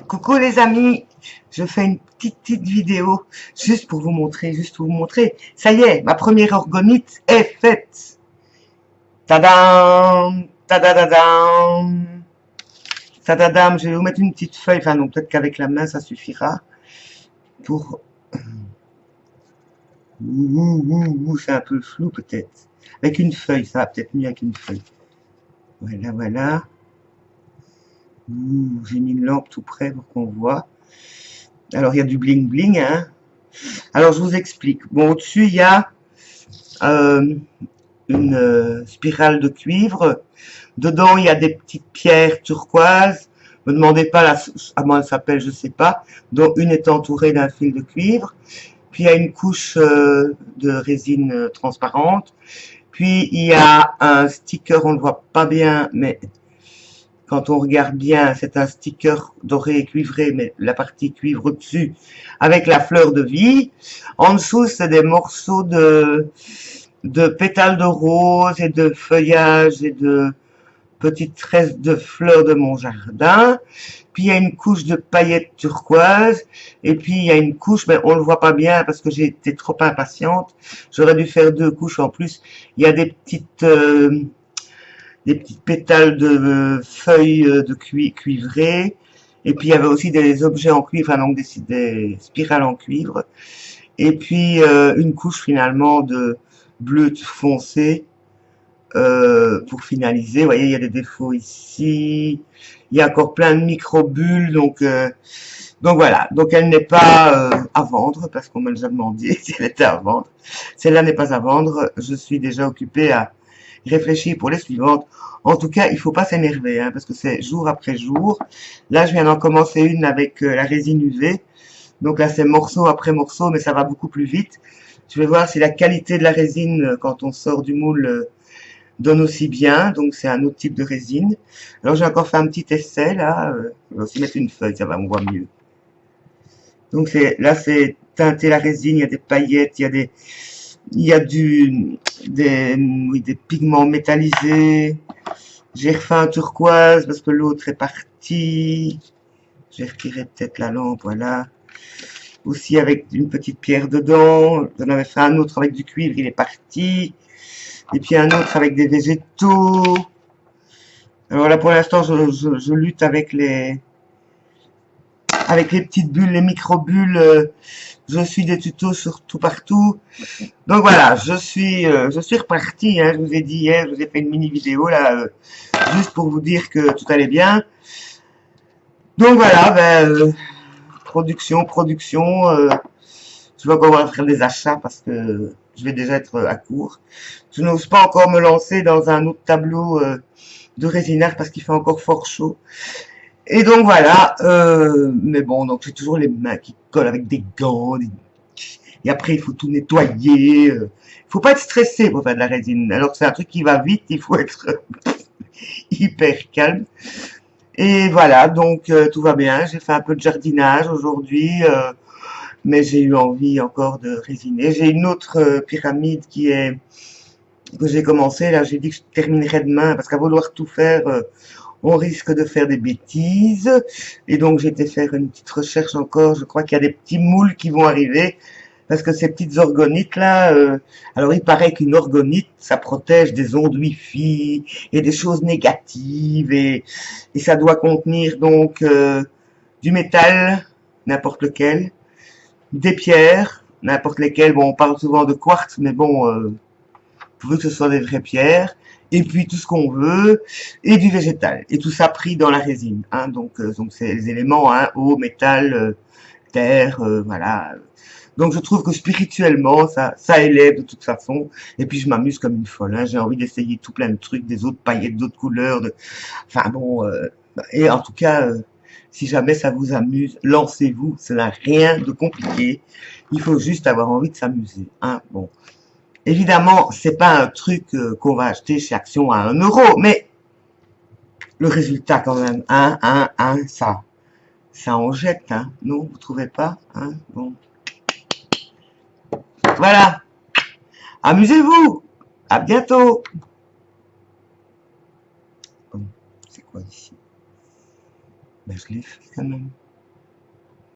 Coucou les amis, je fais une petite vidéo juste pour vous montrer, Ça y est, ma première orgonite est faite. Tadam, tadadadam, tadadam. Je vais vous mettre une petite feuille, enfin non, peut-être qu'avec la main ça suffira pour. C'est un peu flou peut-être. Avec une feuille, ça va peut-être mieux avec une feuille. Voilà, voilà. J'ai mis une lampe tout près pour qu'on voit. Alors il y a du bling bling, hein. Alors je vous explique. Bon, au-dessus il y a une spirale de cuivre. Dedans il y a des petites pierres turquoises. Me demandez pas comment elle s'appelle, je sais pas. Dont une est entourée d'un fil de cuivre. Puis il y a une couche de résine transparente. Puis il y a un sticker, on ne le voit pas bien, mais quand on regarde bien, c'est un sticker doré et cuivré, mais la partie cuivre au-dessus, avec la fleur de vie. En dessous, c'est des morceaux de pétales de rose et de feuillage et de petites tresses de fleurs de mon jardin. Puis il y a une couche de paillettes turquoises. Et puis il y a une couche, mais on ne le voit pas bien parce que j'ai été trop impatiente. J'aurais dû faire 2 couches en plus. Il y a des petites pétales de feuilles de cuivrées. Et puis il y avait aussi des objets en cuivre, enfin, donc des spirales en cuivre. Et puis une couche finalement de bleu foncé pour finaliser. Vous voyez, il y a des défauts ici. Il y a encore plein de micro-bulles. Donc voilà. Donc elle n'est pas à vendre parce qu'on m'a déjà demandé si elle était à vendre. Celle-là n'est pas à vendre. Je suis déjà occupée à réfléchir pour les suivantes. En tout cas, il faut pas s'énerver, hein, parce que c'est jour après jour. Là, je viens d'en commencer une avec la résine UV. Donc là, c'est morceau après morceau, mais ça va beaucoup plus vite. Je vais voir si la qualité de la résine, quand on sort du moule, donne aussi bien. Donc c'est un autre type de résine. Alors j'ai encore fait un petit essai, là. Je vais aussi mettre une feuille, ça va, on voit mieux. Donc là, c'est teinté la résine, il y a des paillettes, il y a des pigments métallisés. J'ai refait un turquoise parce que l'autre est parti. J'ai retiré peut-être la lampe, voilà. Aussi avec une petite pierre dedans. J'en avais fait un autre avec du cuivre, il est parti. Et puis un autre avec des végétaux. Alors là, pour l'instant, je lutte avec les petites bulles, les micro-bulles. Je suis des tutos sur tout partout. Donc voilà, je suis reparti, hein, je vous ai dit hier, je vous ai fait une mini vidéo là, juste pour vous dire que tout allait bien. Donc voilà, production, je vais encore faire des achats parce que je vais déjà être à court. Je n'ose pas encore me lancer dans un autre tableau de résinage parce qu'il fait encore fort chaud. Et donc voilà, mais bon, donc j'ai toujours les mains qui collent avec des gants, et après il faut tout nettoyer. Il faut pas être stressé pour faire de la résine. Alors que c'est un truc qui va vite, il faut être hyper calme. Et voilà, donc tout va bien. J'ai fait un peu de jardinage aujourd'hui, mais j'ai eu envie encore de résiner. J'ai une autre pyramide que j'ai commencé. Là, j'ai dit que je terminerai demain parce qu'à vouloir tout faire, on risque de faire des bêtises. Et donc j'ai été faire une petite recherche encore. Je crois qu'il y a des petits moules qui vont arriver. Parce que ces petites orgonites là, alors il paraît qu'une orgonite, ça protège des ondes Wi-Fi et des choses négatives et ça doit contenir donc du métal, n'importe lequel, des pierres, n'importe lesquelles. Bon, on parle souvent de quartz, mais bon, pourvu que ce soit des vraies pierres. Et puis tout ce qu'on veut et du végétal et tout ça pris dans la résine. Hein, donc c'est les éléments, hein, eau, métal, terre, voilà. Donc je trouve que spirituellement, ça élève de toute façon. Et puis je m'amuse comme une folle. Hein. J'ai envie d'essayer tout plein de trucs, des autres paillettes, d'autres couleurs. Enfin bon, et en tout cas, si jamais ça vous amuse, lancez-vous. Ça n'a rien de compliqué. Il faut juste avoir envie de s'amuser. Hein. Bon, évidemment, c'est pas un truc qu'on va acheter chez Action à 1 €, mais le résultat quand même, ça en jette. Hein. Non, vous trouvez pas? Hein. Bon. Voilà, amusez-vous, à bientôt. C'est quoi ici? Ben, je l'ai fait quand même.